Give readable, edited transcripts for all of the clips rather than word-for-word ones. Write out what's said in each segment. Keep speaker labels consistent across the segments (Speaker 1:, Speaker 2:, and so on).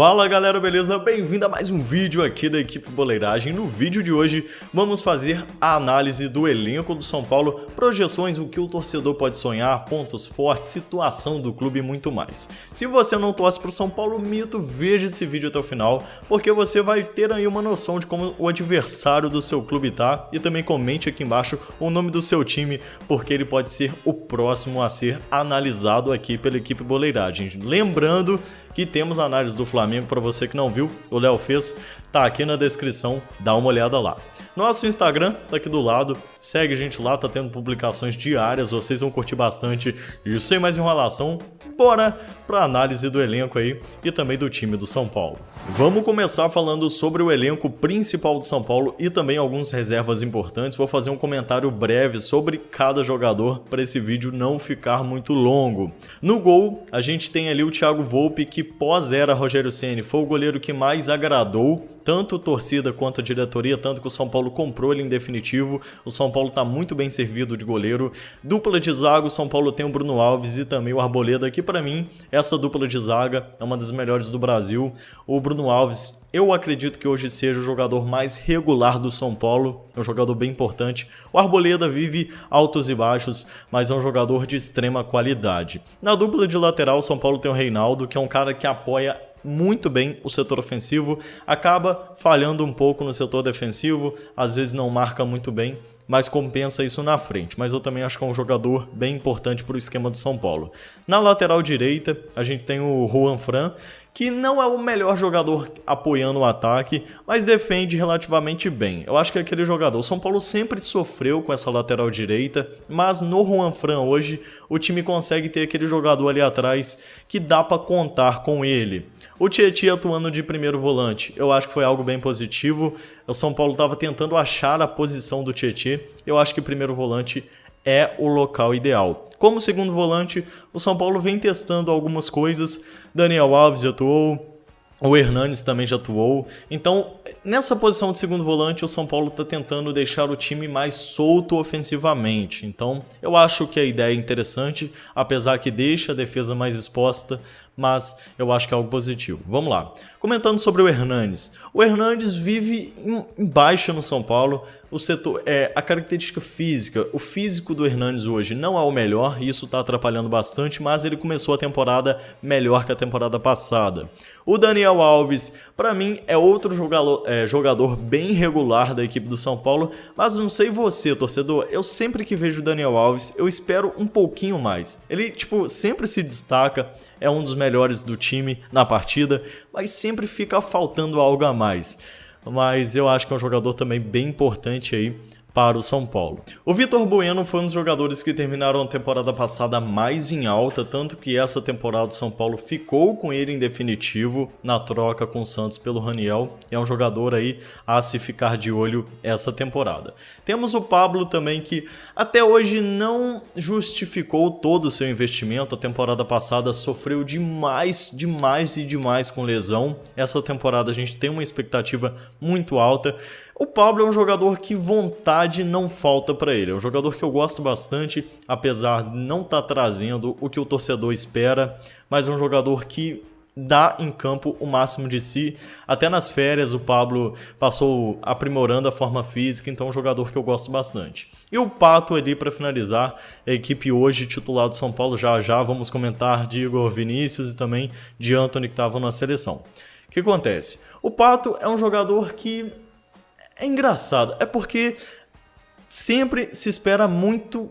Speaker 1: Fala galera, beleza? Bem-vindo a mais um vídeo aqui da equipe Boleiragem. No vídeo de hoje vamos fazer a análise do elenco do São Paulo, projeções, o que o torcedor pode sonhar, pontos fortes, situação do clube e muito mais. Se você não torce para o São Paulo mito, veja esse vídeo até o final, porque você vai ter aí uma noção de como o adversário do seu clube tá, e também comente aqui embaixo o nome do seu time, porque ele pode ser o próximo a ser analisado aqui pela equipe Boleiragem. Lembrando que temos a análise do Flamengo, para você que não viu, o Léo fez, tá aqui na descrição, dá uma olhada lá. Nosso Instagram tá aqui do lado, segue a gente lá, tá tendo publicações diárias, vocês vão curtir bastante. E sem mais enrolação, bora pra análise do elenco aí e também do time do São Paulo. Vamos começar falando sobre o elenco principal do São Paulo e também algumas reservas importantes. Vou fazer um comentário breve sobre cada jogador para esse vídeo não ficar muito longo. No gol, a gente tem ali o Thiago Volpi, que pós-era Rogério Ceni foi o goleiro que mais agradou tanto a torcida quanto a diretoria, tanto que o São Paulo comprou ele em definitivo. O São Paulo está muito bem servido de goleiro. Dupla de zaga, o São Paulo tem o Bruno Alves e também o Arboleda, que para mim, essa dupla de zaga é uma das melhores do Brasil. O Bruno Alves, eu acredito que hoje seja o jogador mais regular do São Paulo, é um jogador bem importante. O Arboleda vive altos e baixos, mas é um jogador de extrema qualidade. Na dupla de lateral, o São Paulo tem o Reinaldo, que é um cara que apoia muito bem o setor ofensivo, acaba falhando um pouco no setor defensivo, às vezes não marca muito bem, mas compensa isso na frente. Mas eu também acho que é um jogador bem importante para o esquema do São Paulo. Na lateral direita, a gente tem o Juan Fran, que não é o melhor jogador apoiando o ataque, mas defende relativamente bem. Eu acho que é aquele jogador. O São Paulo sempre sofreu com essa lateral direita, mas no Juan Fran hoje, o time consegue ter aquele jogador ali atrás que dá para contar com ele. O Tietchan atuando de primeiro volante, eu acho que foi algo bem positivo. O São Paulo estava tentando achar a posição do Tietchan. Eu acho que primeiro volante é o local ideal. Como segundo volante, o São Paulo vem testando algumas coisas. Daniel Alves já atuou, o Hernanes também já atuou. Então, nessa posição de segundo volante, o São Paulo está tentando deixar o time mais solto ofensivamente. Então, eu acho que a ideia é interessante, apesar que deixa a defesa mais exposta, mas eu acho que é algo positivo. Vamos lá. Comentando sobre o Hernanes. O Hernanes vive em baixa no São Paulo. O setor, a característica física, o físico do Hernanes hoje não é o melhor, isso está atrapalhando bastante, mas ele começou a temporada melhor que a temporada passada. O Daniel Alves, para mim, é outro jogador bem regular da equipe do São Paulo, mas não sei você, torcedor, eu sempre que vejo o Daniel Alves, eu espero um pouquinho mais. Ele, sempre se destaca, é um dos melhores do time na partida, mas sempre fica faltando algo a mais. Mas eu acho que é um jogador também bem importante aí para o São Paulo. O Vitor Bueno foi um dos jogadores que terminaram a temporada passada mais em alta, tanto que essa temporada do São Paulo ficou com ele em definitivo na troca com o Santos pelo Raniel. É um jogador aí a se ficar de olho essa temporada. Temos o Pablo também, que até hoje não justificou todo o seu investimento. A temporada passada sofreu demais com lesão. Essa temporada a gente tem uma expectativa muito alta. O Pablo é um jogador que vontade não falta para ele. É um jogador que eu gosto bastante, apesar de não estar trazendo o que o torcedor espera, mas é um jogador que dá em campo o máximo de si. Até nas férias o Pablo passou aprimorando a forma física, então é um jogador que eu gosto bastante. E o Pato ali para finalizar, a equipe hoje titular do São Paulo, já vamos comentar de Igor Vinícius e também de Antony, que estavam na seleção. O que acontece? O Pato é um jogador que é engraçado, é porque sempre se espera muito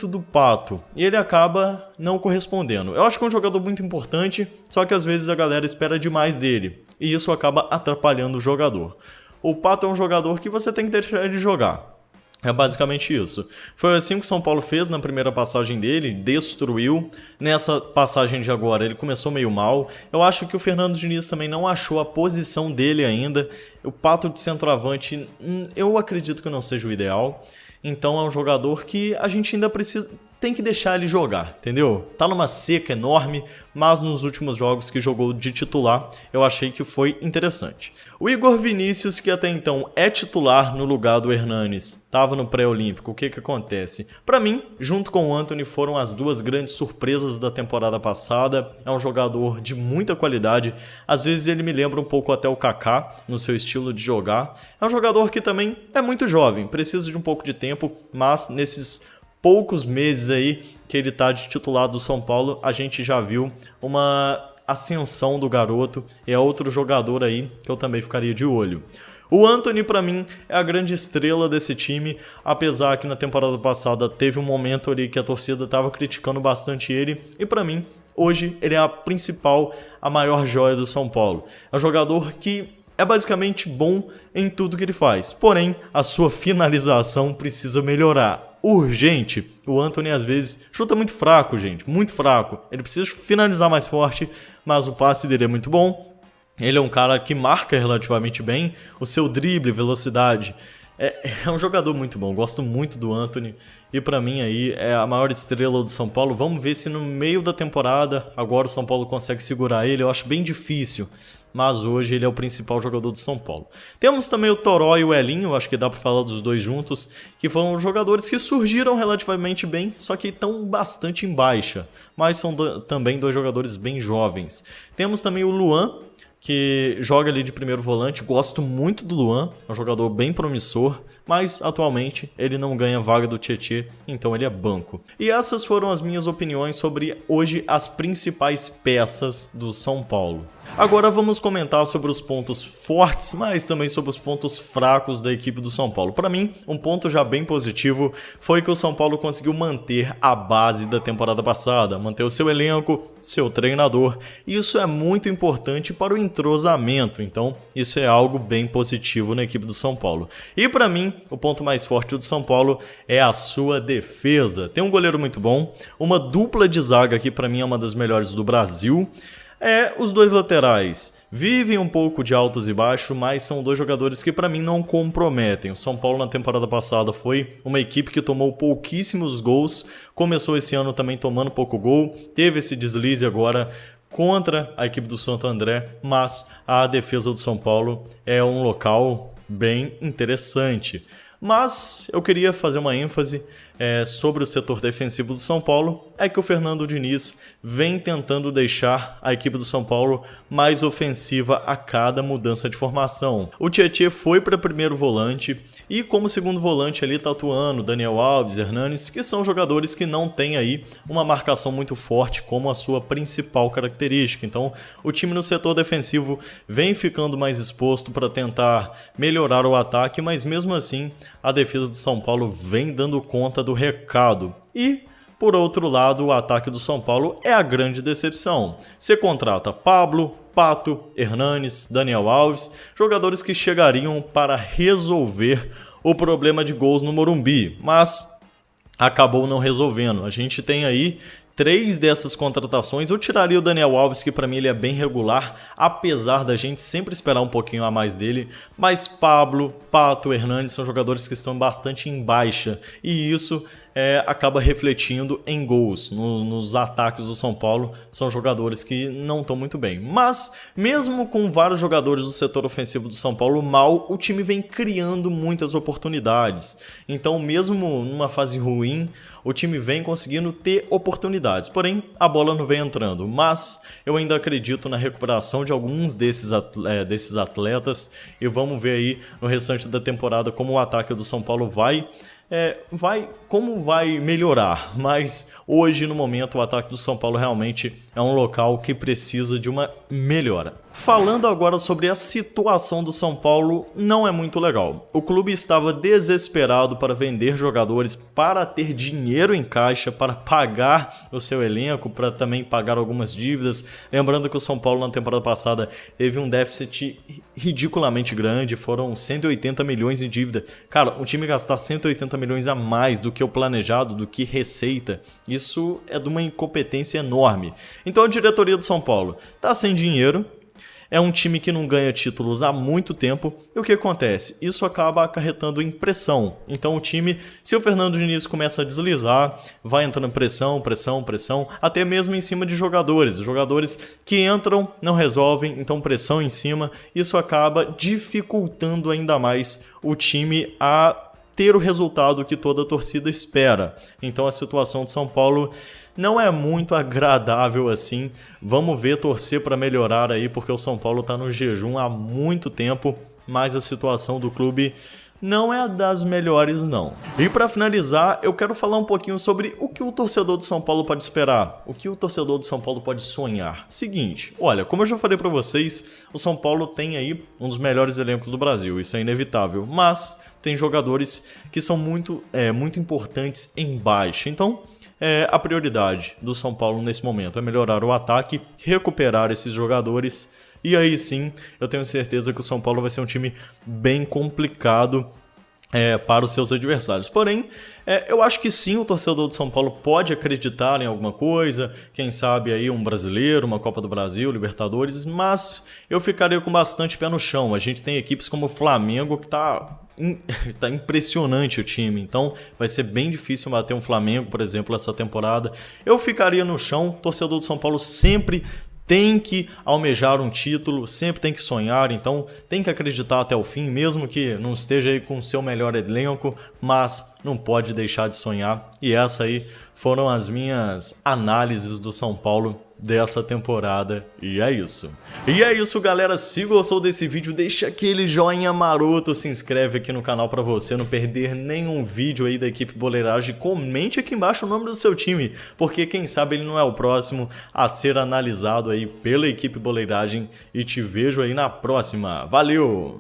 Speaker 1: do Pato e ele acaba não correspondendo. Eu acho que é um jogador muito importante, só que às vezes a galera espera demais dele e isso acaba atrapalhando o jogador. O Pato é um jogador que você tem que deixar ele jogar. É basicamente isso. Foi assim que o São Paulo fez na primeira passagem dele, destruiu. Nessa passagem de agora ele começou meio mal. Eu acho que o Fernando Diniz também não achou a posição dele ainda. O Pato de centroavante, eu acredito que não seja o ideal. Então é um jogador que a gente ainda precisa... tem que deixar ele jogar, entendeu? Tá numa seca enorme, mas nos últimos jogos que jogou de titular, eu achei que foi interessante. O Igor Vinícius, que até então é titular no lugar do Hernanes, estava no pré-olímpico, o que acontece? Para mim, junto com o Antony, foram as duas grandes surpresas da temporada passada. É um jogador de muita qualidade, às vezes ele me lembra um pouco até o Kaká, no seu estilo de jogar. É um jogador que também é muito jovem, precisa de um pouco de tempo, mas nesses poucos meses aí que ele tá de titular do São Paulo, a gente já viu uma ascensão do garoto, e é outro jogador aí que eu também ficaria de olho. O Antony, para mim, é a grande estrela desse time, apesar que na temporada passada teve um momento ali que a torcida estava criticando bastante ele, e para mim, hoje, ele é a maior joia do São Paulo. É um jogador que é basicamente bom em tudo que ele faz, porém, a sua finalização precisa melhorar. Urgente. O Antony às vezes chuta muito fraco, gente, muito fraco. Ele precisa finalizar mais forte, mas o passe dele é muito bom. Ele é um cara que marca relativamente bem. O seu drible, velocidade, é um jogador muito bom. Gosto muito do Antony e para mim aí é a maior estrela do São Paulo. Vamos ver se no meio da temporada agora o São Paulo consegue segurar ele. Eu acho bem difícil, mas hoje ele é o principal jogador do São Paulo. Temos também o Toró e o Elinho, acho que dá para falar dos dois juntos, que foram jogadores que surgiram relativamente bem, só que estão bastante em baixa, mas são também dois jogadores bem jovens. Temos também o Luan, que joga ali de primeiro volante, gosto muito do Luan, é um jogador bem promissor, mas atualmente ele não ganha vaga do Tietê, então ele é banco. E essas foram as minhas opiniões sobre hoje as principais peças do São Paulo. Agora vamos comentar sobre os pontos fortes, mas também sobre os pontos fracos da equipe do São Paulo. Para mim, um ponto já bem positivo foi que o São Paulo conseguiu manter a base da temporada passada, manter o seu elenco, seu treinador. Isso é muito importante para o entrosamento, então isso é algo bem positivo na equipe do São Paulo. E para mim, o ponto mais forte do São Paulo é a sua defesa. Tem um goleiro muito bom, uma dupla de zaga que para mim é uma das melhores do Brasil. Os dois laterais vivem um pouco de altos e baixos, mas são dois jogadores que para mim não comprometem. O São Paulo na temporada passada foi uma equipe que tomou pouquíssimos gols, começou esse ano também tomando pouco gol, teve esse deslize agora contra a equipe do Santo André, mas a defesa do São Paulo é um local bem interessante. Mas eu queria fazer uma ênfase sobre o setor defensivo do São Paulo, é que o Fernando Diniz vem tentando deixar a equipe do São Paulo mais ofensiva a cada mudança de formação. O Tietê foi para primeiro volante e como segundo volante ali tá atuando Daniel Alves, Hernanes, que são jogadores que não têm aí uma marcação muito forte como a sua principal característica. Então o time no setor defensivo vem ficando mais exposto para tentar melhorar o ataque, mas mesmo assim a defesa do São Paulo vem dando conta do recado. E, por outro lado, o ataque do São Paulo é a grande decepção. Você contrata Pablo, Pato, Hernanes, Daniel Alves, jogadores que chegariam para resolver o problema de gols no Morumbi, mas acabou não resolvendo. A gente tem aí 3 dessas contratações. Eu tiraria o Daniel Alves, que para mim ele é bem regular, apesar da gente sempre esperar um pouquinho a mais dele, mas Pablo, Pato, Hernanes são jogadores que estão bastante em baixa, e isso acaba refletindo em gols. Nos ataques do São Paulo, são jogadores que não estão muito bem. Mas, mesmo com vários jogadores do setor ofensivo do São Paulo mal, o time vem criando muitas oportunidades. Então, mesmo numa fase ruim, o time vem conseguindo ter oportunidades. Porém, a bola não vem entrando. Mas eu ainda acredito na recuperação de alguns desses atletas. E vamos ver aí no restante da temporada como o ataque do São Paulo vai melhorar, mas hoje no momento o ataque do São Paulo realmente é um local que precisa de uma melhora. Falando agora sobre a situação do São Paulo, não é muito legal. O clube estava desesperado para vender jogadores para ter dinheiro em caixa, para pagar o seu elenco, para também pagar algumas dívidas. Lembrando que o São Paulo na temporada passada teve um déficit ridiculamente grande, foram 180 milhões em dívida. Cara, um time gastar 180 milhões a mais do que o planejado, do que receita, isso é de uma incompetência enorme. Então a diretoria do São Paulo está sem dinheiro, é um time que não ganha títulos há muito tempo, e o que acontece? Isso acaba acarretando em pressão. Então o time, se o Fernando Diniz começa a deslizar, vai entrando pressão, pressão, pressão, até mesmo em cima de jogadores. Jogadores que entram, não resolvem, então pressão em cima, isso acaba dificultando ainda mais o time a ter o resultado que toda a torcida espera. Então a situação de São Paulo não é muito agradável assim. Vamos ver, torcer para melhorar aí, porque o São Paulo está no jejum há muito tempo, mas a situação do clube não é das melhores não. E para finalizar, eu quero falar um pouquinho sobre o que o torcedor de São Paulo pode esperar, o que o torcedor de São Paulo pode sonhar. Seguinte, olha, como eu já falei para vocês, o São Paulo tem aí um dos melhores elencos do Brasil, isso é inevitável, mas tem jogadores que são muito importantes em baixa. Então, a prioridade do São Paulo nesse momento é melhorar o ataque, recuperar esses jogadores, e aí sim eu tenho certeza que o São Paulo vai ser um time bem complicado para os seus adversários. Porém, eu acho que sim, o torcedor de São Paulo pode acreditar em alguma coisa, quem sabe aí um brasileiro, uma Copa do Brasil, Libertadores, mas eu ficaria com bastante pé no chão. A gente tem equipes como o Flamengo que tá impressionante o time, então vai ser bem difícil bater um Flamengo, por exemplo, essa temporada. Eu ficaria no chão, torcedor de São Paulo sempre tem que almejar um título, sempre tem que sonhar, então tem que acreditar até o fim, mesmo que não esteja aí com o seu melhor elenco, mas não pode deixar de sonhar. E essa aí foram as minhas análises do São Paulo dessa temporada, e é isso. E é isso, galera. Se gostou desse vídeo, deixa aquele joinha maroto, se inscreve aqui no canal para você não perder nenhum vídeo aí da equipe Boleiragem. Comente aqui embaixo o nome do seu time, porque quem sabe ele não é o próximo a ser analisado aí pela equipe Boleiragem, e te vejo aí na próxima. Valeu!